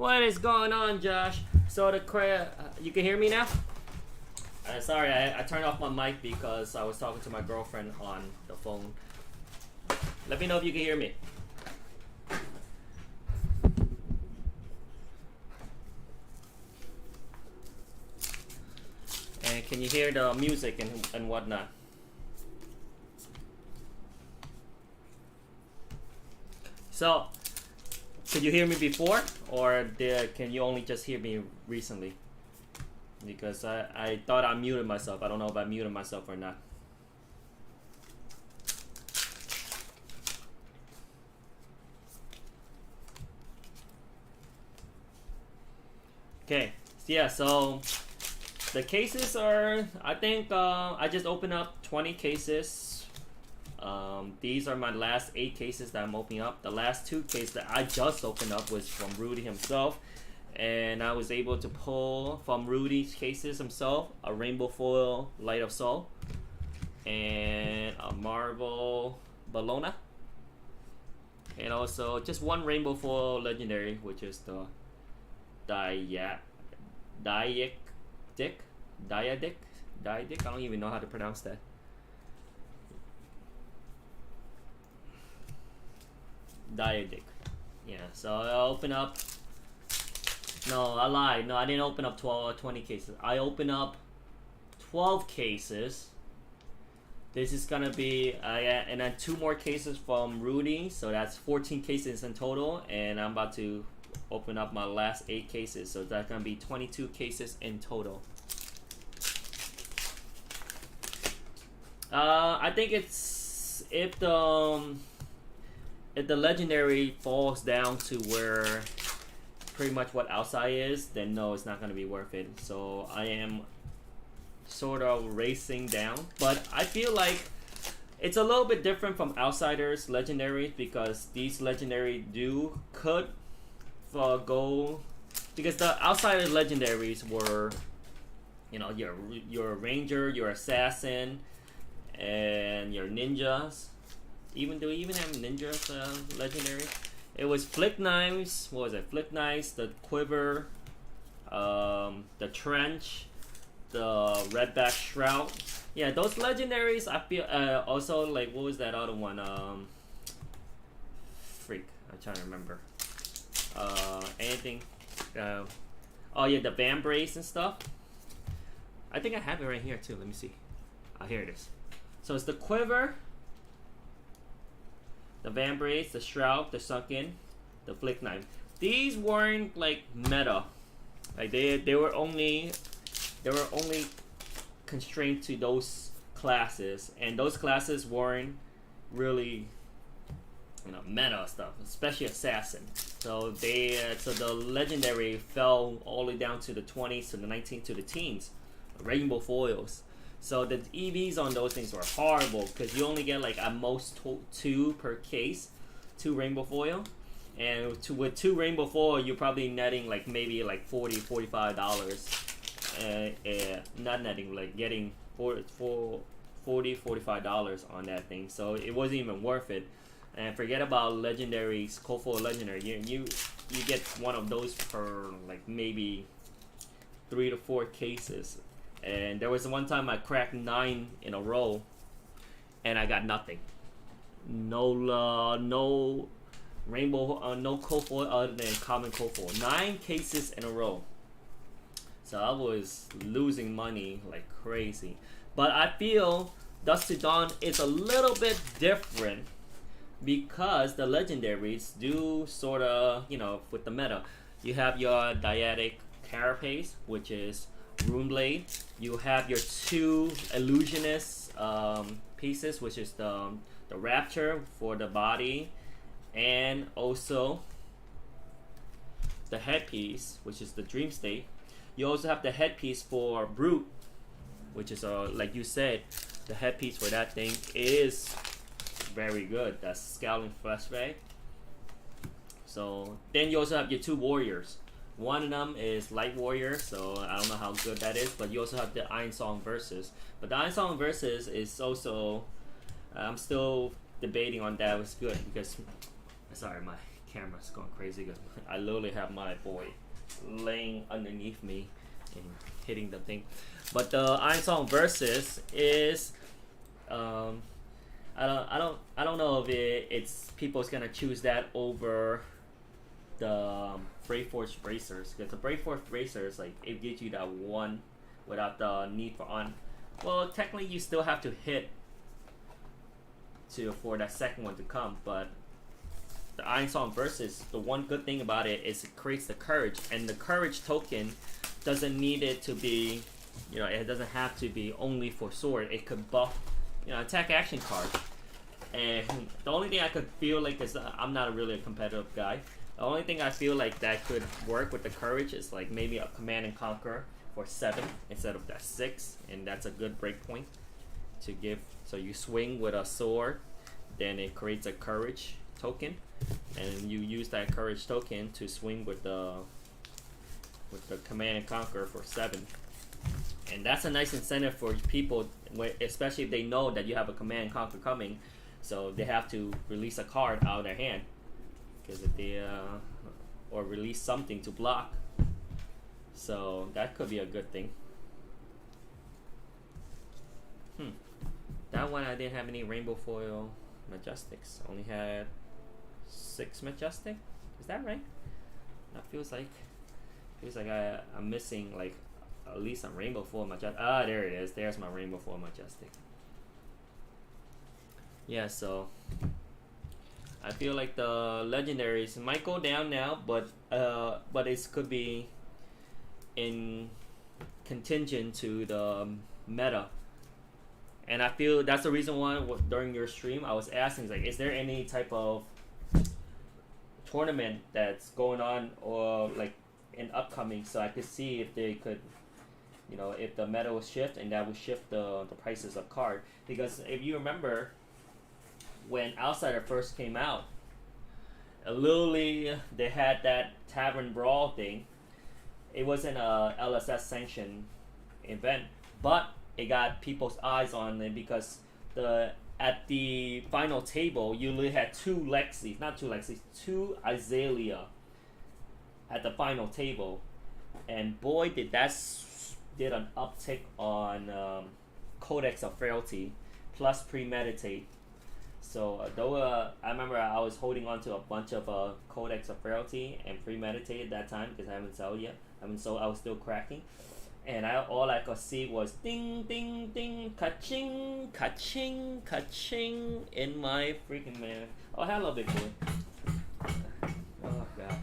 What is going on, Josh? So you can hear me now? Sorry, I turned off my mic because I was talking to my girlfriend on the phone. Let me know if you can hear me. And can you hear the music and whatnot? So, could you hear me before, or can you only just hear me recently? Because I thought I muted myself. I don't know if I muted myself or not. Okay, yeah, so the cases are, I think I just opened up 20 cases. These are my last 8 cases that I'm opening up. The last 2 cases that I just opened up was from Rudy himself. And I was able to pull from Rudy's cases himself a Rainbow Foil Light of Soul and a Marble Bologna. And also just one Rainbow Foil Legendary, which is the Diadic. I don't even know how to pronounce that. Diadic. Yeah, so I'll open up. No, I lied. No, I didn't open up 12 or 20 cases. I opened up 12 cases. This is gonna be, and then 2 more cases from Rudy, so that's 14 cases in total. And I'm about to open up my last 8 cases, so that's gonna be 22 cases in total. I think it's if the legendary falls down to where pretty much what outside is, then no, it's not going to be worth it. So I am sort of racing down, but I feel like it's a little bit different from outsiders legendaries, because these legendary could go, because the outsider legendaries were, you know, your ranger, your assassin, and your ninjas. Do we even have ninjas legendary? It was flick knives. What was it? Flick knives, the quiver, the trench, the redback shroud. Yeah, those legendaries. I feel also like, what was that other one? Freak. I'm trying to remember. Anything? Oh yeah, the band brace and stuff. I think I have it right here too. Let me see. Here it is. So it's the quiver, the van brace, the shroud, the sunken, the flick knife. These weren't like meta. Like they were only constrained to those classes, and those classes weren't really, you know, meta stuff, especially assassin. So so the legendary fell all the way down to the 20s, to the 19s, to the teens, rainbow foils. So the EVs on those things were horrible, because you only get like at most 2 per case, 2 rainbow foil, and with 2 rainbow foil you're probably netting like maybe like $40-$45. Not netting, like getting $40-$45 on that thing. So it wasn't even worth it. And forget about legendaries, cold foil legendary. You get one of those per like maybe 3 to 4 cases. And there was one time I cracked 9 in a row, and I got nothing. No rainbow, no cold foil other than common cold foil. 9 cases in a row. So I was losing money like crazy. But I feel Dusk to Dawn is a little bit different, because the legendaries do sort of, you know, with the meta. You have your Dyadic Carapace, which is Runeblade. You have your 2 illusionist pieces, which is the Rapture for the body, and also the headpiece, which is the Dream State. You also have the headpiece for Brute, which is like you said, the headpiece for that thing is very good. That's Scowling Flashback. So then you also have your 2 warriors. One of them is Light Warrior, so I don't know how good that is, but you also have the Iron Song Versus. But the Iron Song Versus is also, I'm still debating on that. It's good because, sorry, my camera's going crazy because I literally have my boy laying underneath me and hitting the thing. But the Iron Song Versus is I don't know if it's people's gonna choose that over the Brave Force Racers, because the Brave Force Racers, like, it gives you that one without the need for on. Well, technically you still have to hit for that second one to come, but the Iron Song Versus, the one good thing about it is it creates the courage, and the courage token doesn't need it to be, it doesn't have to be only for sword. It could buff, attack action cards. And the only thing I could feel like is I'm not really a competitive guy. The only thing I feel like that could work with the courage is like maybe a Command and Conquer for 7 instead of that 6, and that's a good break point to give. So you swing with a sword, then it creates a courage token, and you use that courage token to swing with the Command and Conquer for 7. And that's a nice incentive for people, especially if they know that you have a Command and Conquer coming, so they have to release a card out of their hand, because if they or release something to block. So that could be a good thing. That one I didn't have any Rainbow Foil Majestics. Only had 6 Majestic. Is that right? That feels like I'm missing like at least some Rainbow Foil Majestic. Ah, there it is. There's my Rainbow Foil Majestic. Yeah, so I feel like the legendaries might go down now, but it could be in contingent to the meta. And I feel that's the reason why during your stream I was asking, like, is there any type of tournament that's going on or like in upcoming, so I could see if they could, if the meta will shift, and that will shift the prices of card. Because if you remember, when Outsider first came out, literally they had that Tavern Brawl thing. It wasn't a LSS sanctioned event, but it got people's eyes on it because at the final table you literally had two Azalea at the final table, and boy did an uptick on Codex of Frailty plus Premeditate. So though I remember I was holding on to a bunch of Codex of Frailty and Premeditate at that time because I haven't sold yet. I was still cracking, and all I could see was ding ding ding, ka-ching, ka-ching, ka-ching in my freaking man. Oh, hello, big boy. Oh god,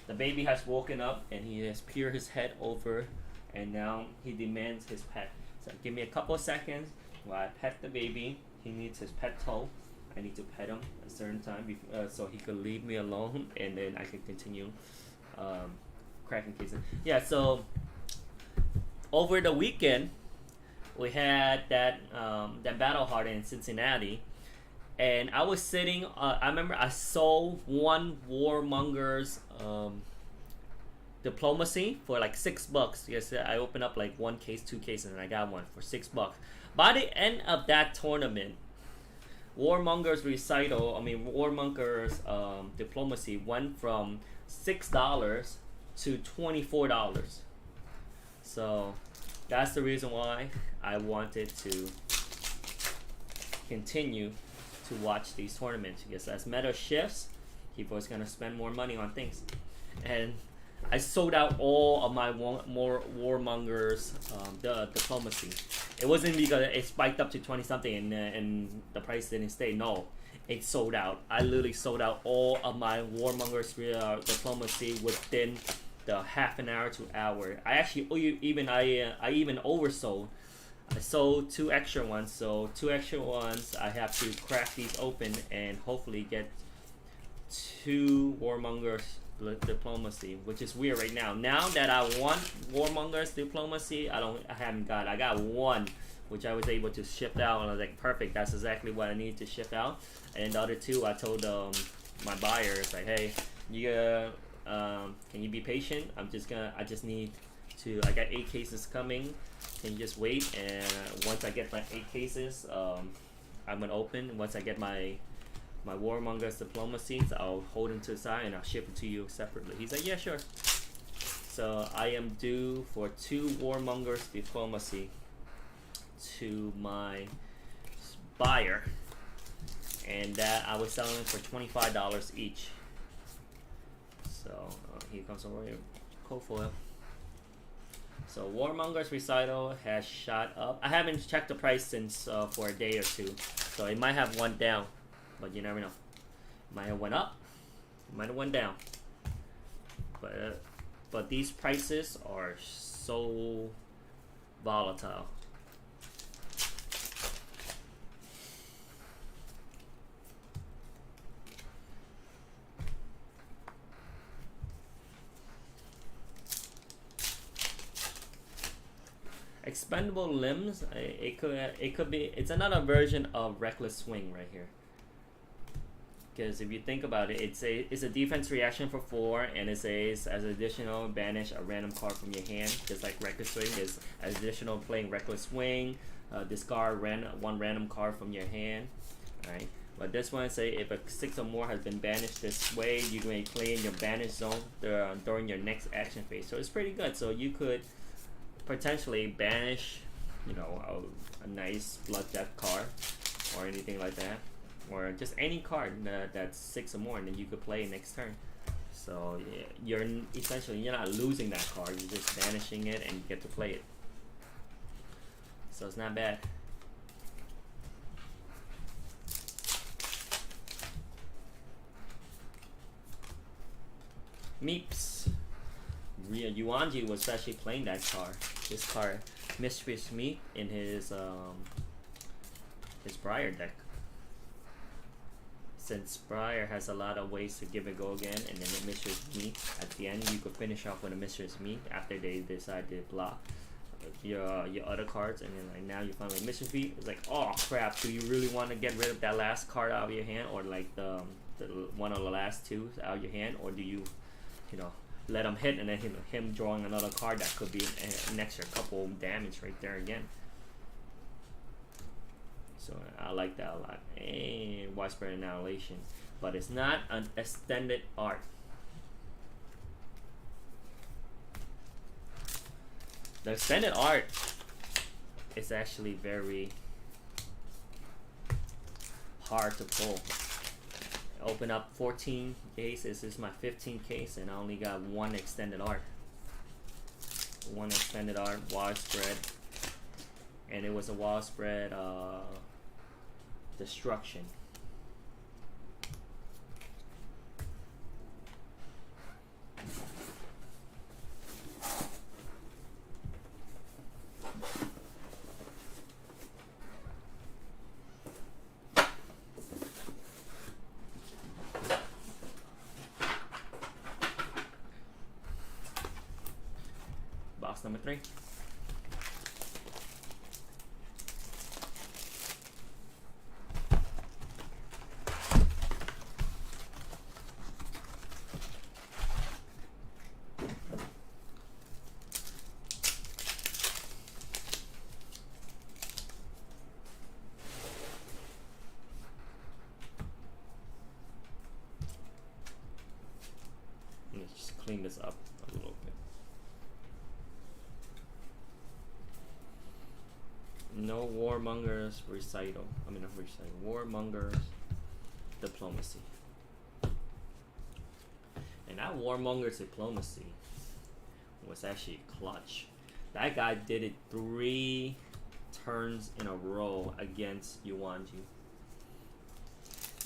the baby has woken up and he has peered his head over, and now he demands his pet. So give me a couple of seconds while I pet the baby. He needs his pet toe. I need to pet him a certain time so he could leave me alone, and then I can continue cracking cases. Yeah, so over the weekend we had that battle hard in Cincinnati, and I was sitting. I remember I sold one Warmonger's Diplomacy for like $6. Yes, I opened up like 1 case, 2 cases, and I got one for $6. By the end of that tournament, Warmonger's Diplomacy went from $6 to $24. So that's the reason why I wanted to continue to watch these tournaments, because as meta shifts, people is gonna spend more money on things. And I sold out all of my Warmonger's the Diplomacy. It wasn't because it spiked up to 20 something and the price didn't stay. No, it sold out. I literally sold out all of my Warmonger's Diplomacy within the half an hour to hour. I actually even oversold. I sold 2 extra ones, so 2 extra ones I have to crack these open and hopefully get 2 Warmonger's Diplomacy, which is weird right now. Now that I want Warmonger's Diplomacy, I got 1, which I was able to ship out, and I was like, perfect, that's exactly what I need to ship out. And the other 2, I told my buyers, like, hey, can you be patient? I got 8 cases coming. Can you just wait? And once I get my 8 cases, I'm gonna open. Once I get my my Warmonger's Diplomacy. So I'll hold him to the side and I'll ship it to you separately. He's like, yeah, sure. So I am due for 2 Warmonger's Diplomacy to my buyer, and that I was selling for $25 each. So here comes over here, cofoil. So Warmonger's Recital has shot up. I haven't checked the price since for a day or two, so it might have went down, but you never know. It might have went up, it might have went down. But these prices are so volatile. Expendable Limbs, it could be, it's another version of Reckless Swing right here. Because if you think about it, it's a defense reaction for 4, and it says as additional banish a random card from your hand, just like Reckless Swing is as additional playing Reckless Swing, discard one random card from your hand. Alright, but this one say if a 6 or more has been banished this way, you may play in your banish zone during your next action phase. So it's pretty good. So you could potentially banish, you know, a nice Blood Death card or anything like that, or just any card that's 6 or more, and then you could play next turn. So yeah, you're not losing that card, you're just banishing it and you get to play it. So it's not bad. Meeps. Yuanji was actually playing that card. This card, Mistress Meep, in his Briar deck. Since Briar has a lot of ways to give it go again, and then the Mistress Meep at the end, you could finish off with a Mistress Meep after they decide to block your other cards, and then like now you finally Mistress Meep. It's like, oh crap! Do you really want to get rid of that last card out of your hand, or like the one of the last 2 out of your hand, or do you, you know, let him hit and then him drawing another card that could be an extra couple damage right there again. So I like that a lot. And Widespread Annihilation, but it's not an extended art. The extended art is actually very hard to pull. Open up 14 cases. This is my 15th case, and I only got 1 extended art. 1 extended art, Widespread, and it was a Widespread Destruction. Box number 3. Let's just clean this up a little bit. No Warmonger's Recital. I mean, not Recital. Warmonger's Diplomacy. And that Warmonger's Diplomacy was actually clutch. That guy did it 3 turns in a row against Yuanji.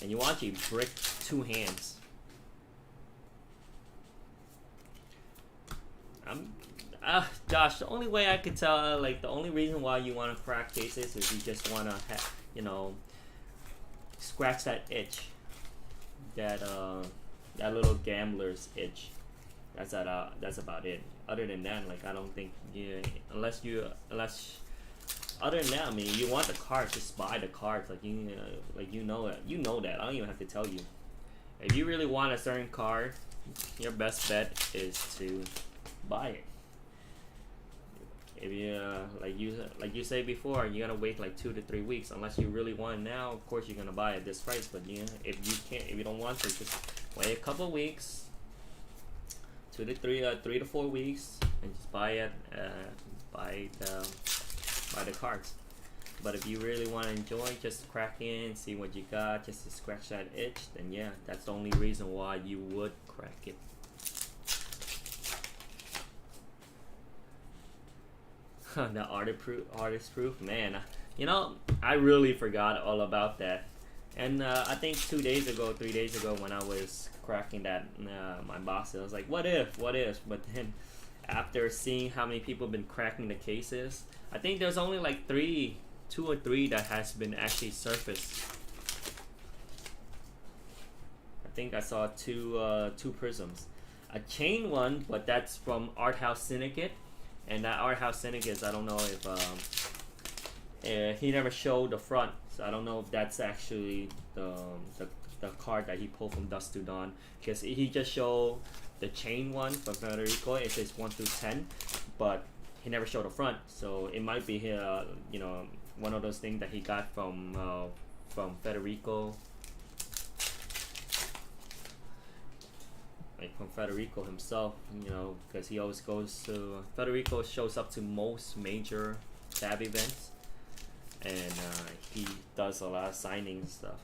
And Yuanji bricked 2 hands. Josh, the only way I could tell, like, the only reason why you want to crack cases is you just want to, you know, scratch that itch, that little gambler's itch. That's about it. Other than that, like, I don't think unless other than that, I mean, you want the cards, just buy the cards. Like you know that. I don't even have to tell you. If you really want a certain card, your best bet is to buy it. If you like you say before, you gotta wait like 2 to 3 weeks unless you really want it now. Of course, you're gonna buy it at this price. But yeah, if you don't want to, just wait a couple weeks, 3 to 4 weeks, and just buy it. Buy the cards. But if you really want to enjoy just crack in, see what you got, just to scratch that itch, then yeah, that's the only reason why you would crack it. The artist proof, man. I really forgot all about that. And I think 2 days ago, 3 days ago, when I was cracking that my box, I was like, what if? But then after seeing how many people have been cracking the cases, I think there's only like 2 or 3 that has been actually surfaced. I think I saw two prisms, a chain one, but that's from Art House Syndicate, and that Art House Syndicate, I don't know if he never showed the front, so I don't know if that's actually the card that he pulled from Dusk to Dawn, because he just showed the chain one from Federico. It says 1 through 10, but he never showed the front, so it might be one of those things that he got from Federico, like from Federico himself, because he always goes to Federico shows up to most major tab events, and he does a lot of signings and stuff.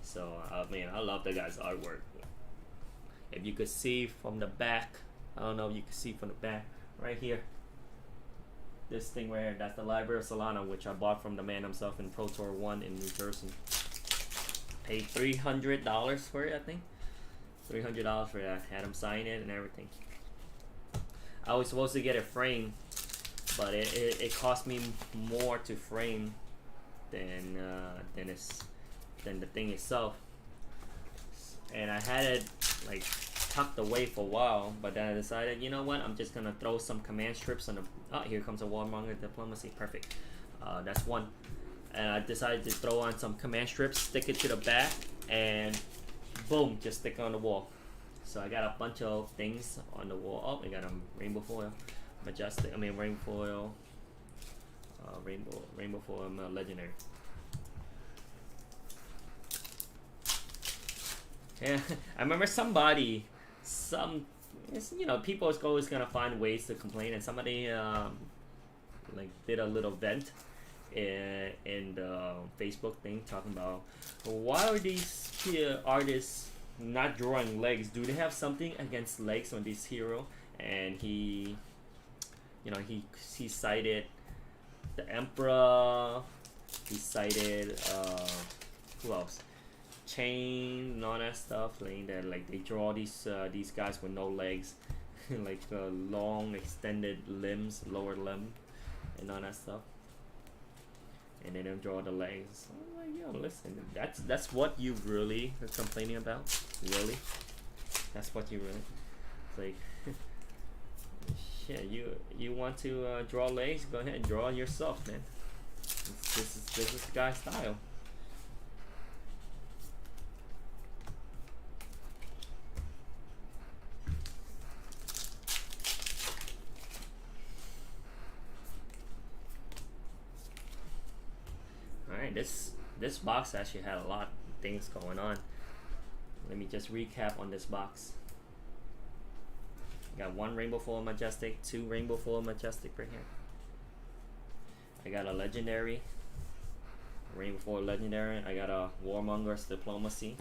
So man, I love the guy's artwork. If you could see from the back, I don't know if you can see from the back right here. This thing right here, that's the Library of Solana, which I bought from the man himself in Pro Tour 1 in New Jersey. Paid $300 for it, I think. $300 for that. Had him sign it and everything. I was supposed to get it framed, but it cost me more to frame than the thing itself. And I had it like tucked away for a while, but then I decided, you know what, I'm just gonna throw some command strips on the here comes a Warmonger Diplomacy, perfect. That's one. And I decided to throw on some command strips, stick it to the back, and boom, just stick it on the wall. So I got a bunch of things on the wall. Oh, I got a rainbow foil, rainbow foil, rainbow foil, legendary. Yeah, I remember people is always gonna find ways to complain, and somebody did a little vent in the Facebook thing talking about, why are these artists not drawing legs? Do they have something against legs on this hero? And he cited the Emperor. He cited who else? Chain and all that stuff, saying that they draw these guys with no legs, like long extended limbs, lower limb, and all that stuff, and they don't draw the legs. So I'm like, yo, listen, that's what you really are complaining about? Really? That's what you really? It's like, shit. You want to draw legs? Go ahead and draw yourself, man. This is the guy's style. Alright, this box actually had a lot of things going on. Let me just recap on this box. I got 1 Rainbow Foil Majestic, 2 Rainbow Foil Majestic right here. I got a Legendary, Rainbow Foil Legendary. I got a Warmonger's Diplomacy,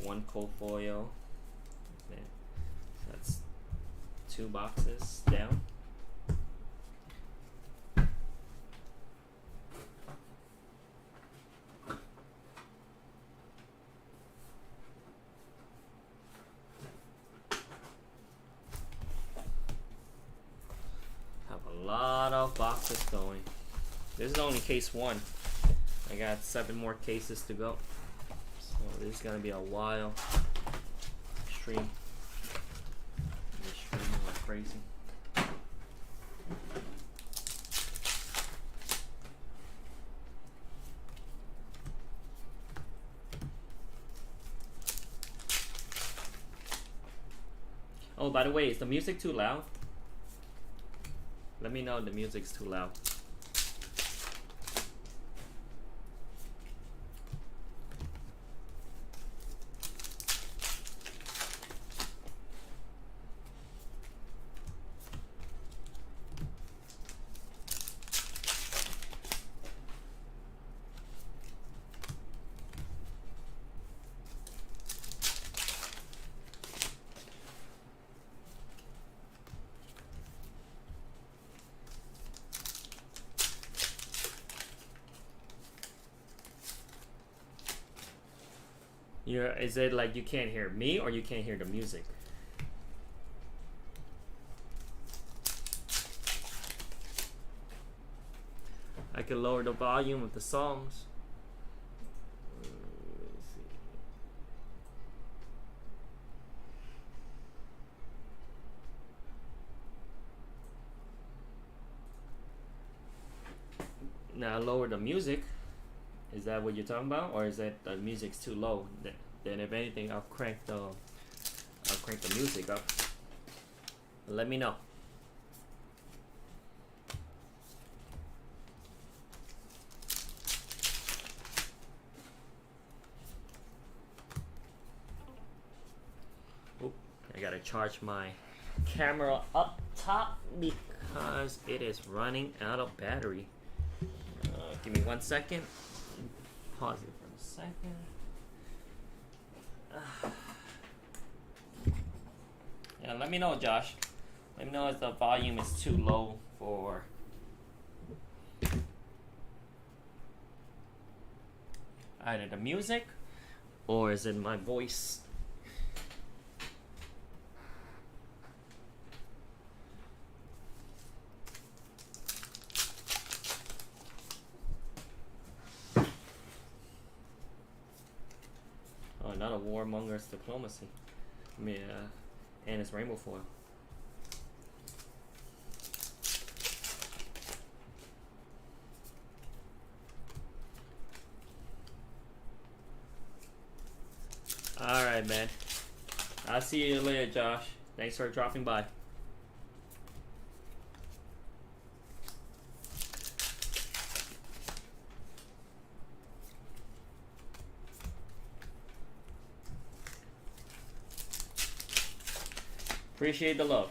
1 Cold Foil. Man, that's 2 boxes down. Lot of boxes going. This is only case 1. I got 7 more cases to go. So this is gonna be a while. Stream like crazy. Oh, by the way, is the music too loud? Let me know if the music's too loud. Is it like you can't hear me or you can't hear the music? I can lower the volume of the songs. Let me see. Now lower the music. Is that what you're talking about, or is that the music's too low? Then if anything, I'll crank the music up. Let me know. Oop, I gotta charge my camera up top because it is running out of battery. Give me 1 second. Pause it for a second. Yeah, let me know, Josh. Let me know if the volume is too low for either the music or is it my voice. Not a warmonger's diplomacy. I mean, and it's rainbow foil. All right, man. I'll see you later, Josh. Thanks for dropping by. Appreciate the love.